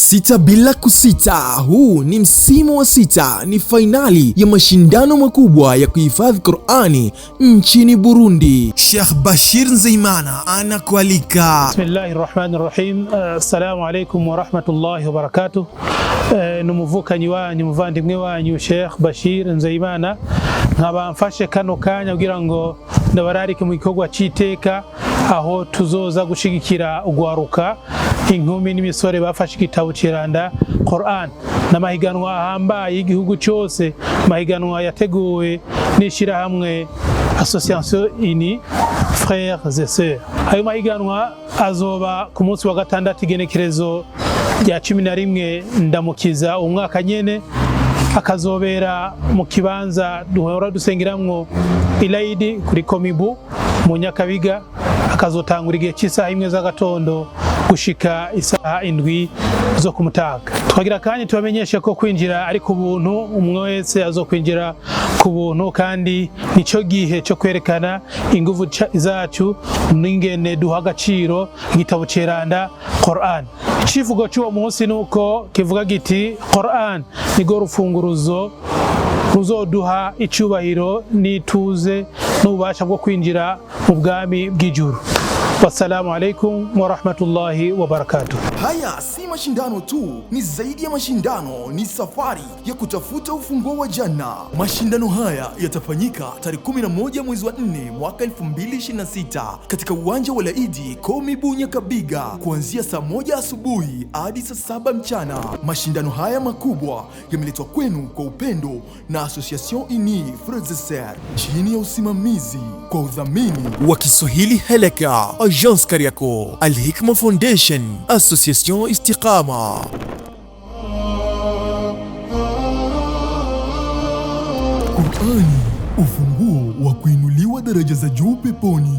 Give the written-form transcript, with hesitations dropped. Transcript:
Sita bila kusita. Huu ni msimu wa sita, ni fainali ya mashindano makubwa ya kuhifadhi Qur'ani nchini Burundi. Sheikh Bashir Nzeyimana anakualika. Bismillahirrahmanirrahim. Assalamu alaikum wa rahmatullahi wa barakatuh. Numuvukanyi wanyu muvandimwe wanyu Sheikh Bashir Nzeyimana nkaba mfashe kano kanya kugira ngo ndabararike mu gikorwa cy'iteka aho tuzoza gushigikira ugwaruka inkumi n'imisore bafashe igitabo ciranda Qur'an n'amahiganwa ahambaye igihugu cyose, mahiganwa yateguwe n'ishirahamwe Association Unie Frères et Sœurs. Ayo mahiganwa azoba ku munsi wa gatandatu igenekerezo rya 11 ndamukiza umwaka nyene, akazobera mu kibanza duhora dusengeramwo Ilaidi kuri Komibu mu Nyakabiga, akazotangura igihe cy'isaha 1 z'agatondo gushika isaha 7 zo kumutaga. Twagira kandi tubamenyeshe ko kwinjira ari ku buntu, umwe wese azokwinjira ku buntu, kandi nico gihe cyo kwerekana inguvu zacu n'ingene duha agaciro igitabo ceranda Qur'an. Icivugo cy'uwo munsi nuko kivuga giti Qur'an nigo rufunguruzo ruzoduha icyubahiro n'ituze n'ububasha bwo kwinjira mu bwami bw'ijuru. Wassalamu alaikum wa rahmatullahi wa barakatuh. Haya si mashindano tu, ni zaidi ya mashindano, ni safari ya kutafuta ufunguo wa janna. Mashindano haya yatafanyika tarehe 11 mwezi wa 4 mwaka 2026 katika uwanja wa Laidi Komibu Nyakabiga, kuanzia saa 1 asubuhi hadi saa 7 mchana. Mashindano haya makubwa yameletwa kwenu kwa upendo na Association Unie Frères et Sœurs chini ya usimamizi kwa udhamini wa Kiswahili Heleka, Agence Kariako, Al Hikma Foundation, Association Istiqama. Qur'ani, ufunguo wa kuinuliwa daraja za juu peponi.